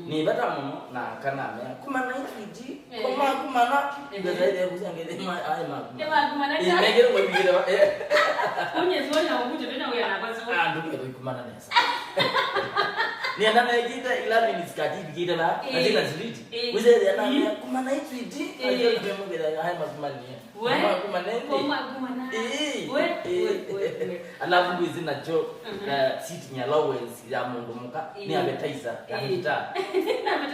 ni bata muno na kana me kuma na ifiji kuma na ngezaide kusangele ma ai ma kuma na imegere kwa bigire unye zona ukuti tena uya na kwazo ndugu kuma na nesa ni ndana yita ila miniskati bigire la azila ziliti wizere na kuma na ifiji aje kumugera hai ma kuma nende kuma na we alafu ndizi na joke sitting allowance ya Mundumuka ni appetizer ya gitaa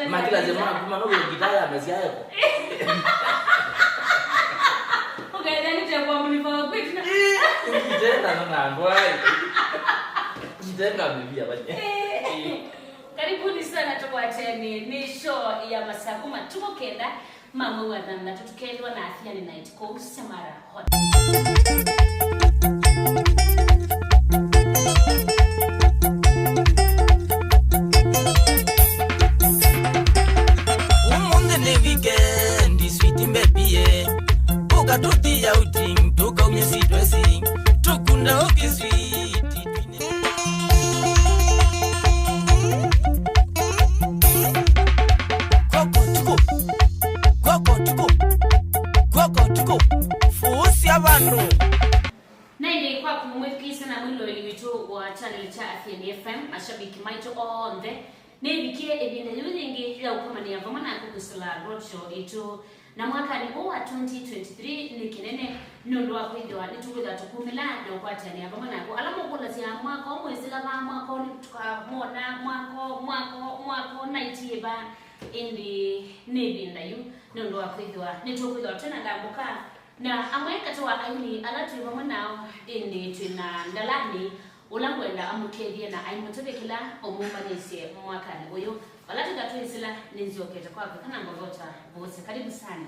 makila jamaa kuma no gitaa ya mesi yako okay then itakuwa mlipa quick na kitenda na ndwai kitenda bibia baje karibuni sana tukwateni ni show ya masaa 10 tuko kenda mambo wa dhamna tutukendwa na afya ni night kwa Samara hot Tuti ya outing, tuka unyesi dressing, tukunda oki sweet. Koko tuko, Vuusyaungu. Nende kwa kumwekisa na mwilo iliwito wa channel cha Afya FM, mashabiki maito on the. Nebikie ebina yulingi ya ukomani ya vamana kukusula roadshow ito. Na mwaka ni wa 2023 ni kinene nondo akwidwa nitukuza tukumila na kwatani hapa manako alamo kola sia mwaka omwezi kama mwaka ni tukamona mwaka naitiba indi nebinda yu nondo akwidwa nitukuza tena ndambuka na amweka toa aini alatu hapa manao indi tuna ndalani ulangwenda amukedia na aimutebekila omumbanise mwaka ni uyo walatu katuisila ninzioketa kwako kana ngogota bose karibu sana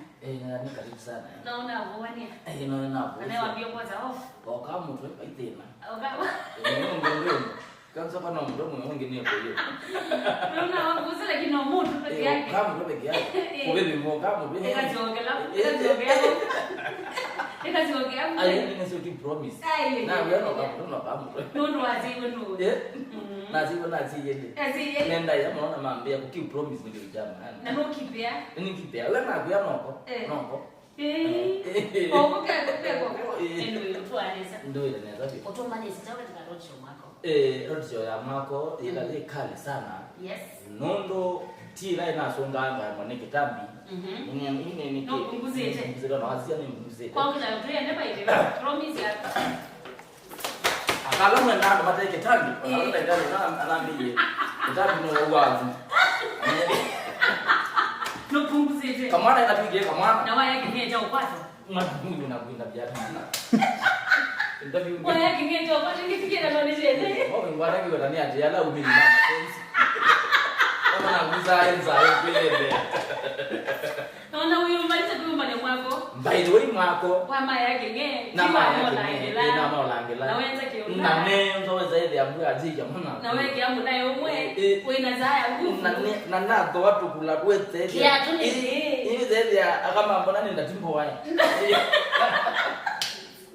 Ni karibu sana naona uwania naona hapo anawaambia kwanza off kama mtu aitena okay kwanza kana mdomo mwingine hapo hiyo naona wabuza lakini no mtu peke yake kama mtu peke yake wewe ni kama wewe ekaziongela ayi ningeso ki promise na wewe no kama ndo waziwe ndo naziwe nenda ya mwana maambia kuki promise ndio jamaa na no kipia ni kipia wewe na kuya noko ndio ile naweza vipi otombani sitawe katika roadshow mwako roadshow ya mwako ile kali sana yes nondo tira inasonganga mwana kitambi ni no nguzete nguzete na wazia ni nguzete kwa kila mtu ndio ile promise ya akala mwenda mata kitambi anaenda ndani na anaambia kitambi ni wazi no nguzete kama anapiga kama na waya kingeja upate mimi na kwenda biashara interview waya kingeja upate nifikiria ndo nijeze wao ngwana kiwa ndani aje ala umini mama sensi kama naguza enza kwende naona huyu maliza kuumba ni mwako by the way mwako kwa maya yake na molangela na wenza kiona na nenzo zaidi abu ajija mwana na wewe kiamu nayo umwe kuina zaya nguvu na nato watu kula kwete kia tu ni hivi zaidi kama mbona nenda timbo waya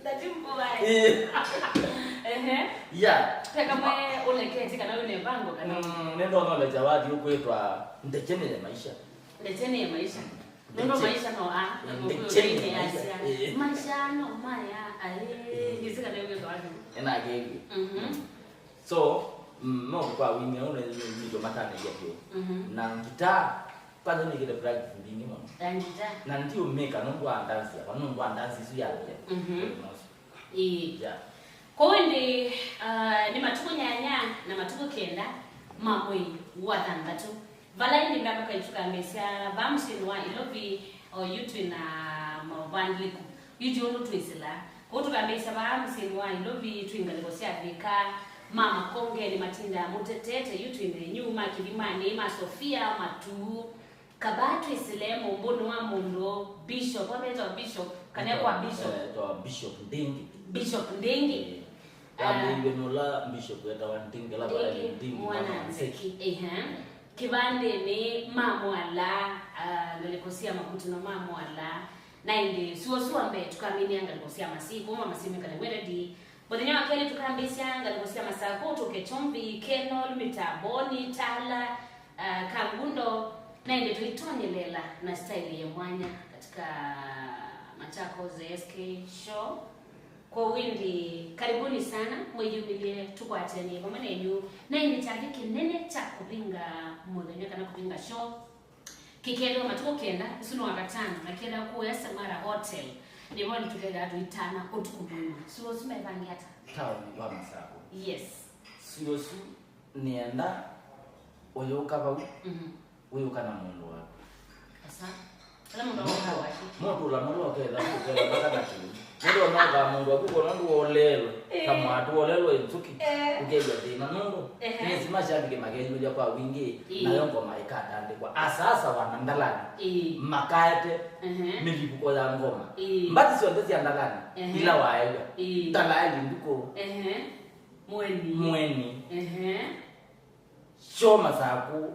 ndatimbo waya yeah peka mwe uleketi kana yule mpango kana nendo no le zawadi huko etwa ndechene ya maisha ndechene ya maisha ndio maisha no ndechene ya maisha no maya ngisika na yule zawadi ena gege so no kwa wingi ona ndio matana yake na gitaa kwanza ni kile practice ndini mama gitaa na ndio meka ndo andansi hapa ndo andansi su yake yeah kwa ndi ni matuko nyanya na matuko kenda mamwe wadangatu vala ndi ndaba kaituka mesia vamsinwa ilobi o yutu na mabandliku yuju ono twisila ko tukambeisa vamsinwa ilobi twingalikosia vika mama konge ni matinda mutetete yutu inde nyuma kilimani ma Sofia matu kabatu isilemo mbono wa mundo bishop wameita bishop kania kwa bishop ndingi Nula bishop ya tawantinga la bala ndingi mwana nzeki kibande ni mamwala nalikosia makuti na mamwala na indi suwa mbe tukamini anga likosia masiku mama simika na weredi bodenya wakeli tukambisia anga likosia masako toke chombi kenol mitaboni tala kangundo Na ndio tuitonyelela na style ya mwanya katika Machakos SK show. Kwa wingi karibuni sana mwijubilie tukwateni kwa manenyu na ini chake kinene cha kupinga muthenya kana kupinga show kikendo matuko kenda isuno wakatano na kenda kuya Samara Hotel ni wali tukenda tuitana utukumuni sio sumevangi hata tawo wa masako yes sio su nienda oyoka ba uyoka na mundu wako asa kala mundu wako wapi mundu la mundu wako da kukela baka mundu wanaga mundu wako nando olelo kama atu olelo entuki ugeja dina mundu ni simashabike magenyo ya kwa wingi na yongo maikata ande kwa asasa wanandalani makate milipuko ya ngoma mbati sio ndezi andalani ila waega talali ndiko mweni shoma saku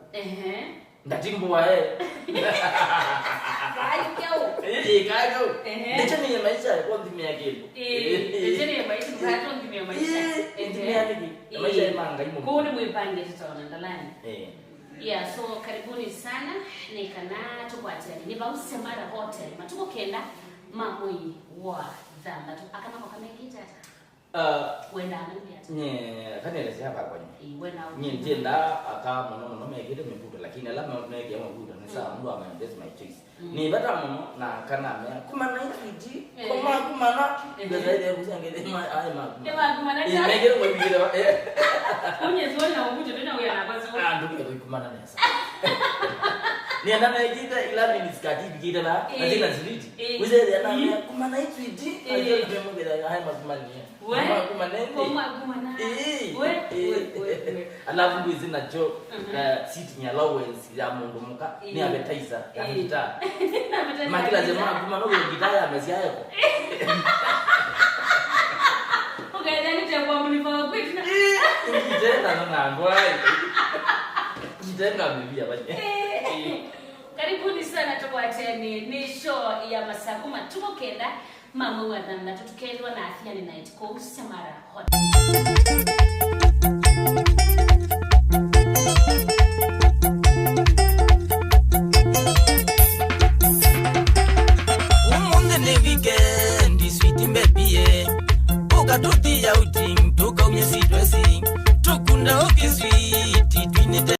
ndatimbo wae Kau. Ndicho ni maisha kwa ndimia kipo. Ndicho ni maisha kwa ndimia maisha. Ndimia niki. Maisha ya manga imo. Kwa ni mwipange tutaona ndalani. Yeah, so karibuni sana nikana tukwateni. Ni Vuusyaungu Hotel. Matuko kenda mamui wa dhamba. Akana kwa kamekita hata. Wenda amani hata. Kaneleza hapa kwa nini? Wenda. Tenda aka mono megede mebuto lakini alama mege ya mabuto ni sawa mtu amendeza my choice. Ni bata mono na kana me kumana ikiji kumana ngezaidi ya kuzangele ai kumana cha megede kwa bigire unye zona mabuto tena uya na kwazo ndio kumana nesa ni andana ikita ila ni skati bigire la lazima ziliti wize ya na kumana ikiji ajele kumegeda ai kumani kumana we alafu hizi na jo sitting allowance ya Mundumuka ni appetizer ya guitar makila jamaa kuma no guitar ya mesi yako ukaenda nje kwa mlipo kwetu kijana na ngwai kijana bibi hapa karibuni sana tukwateni ni show ya Masakuma tuko kenda mama wa dhanda tutukendwa na Athia Night kwa Vuusyaungu Hotel.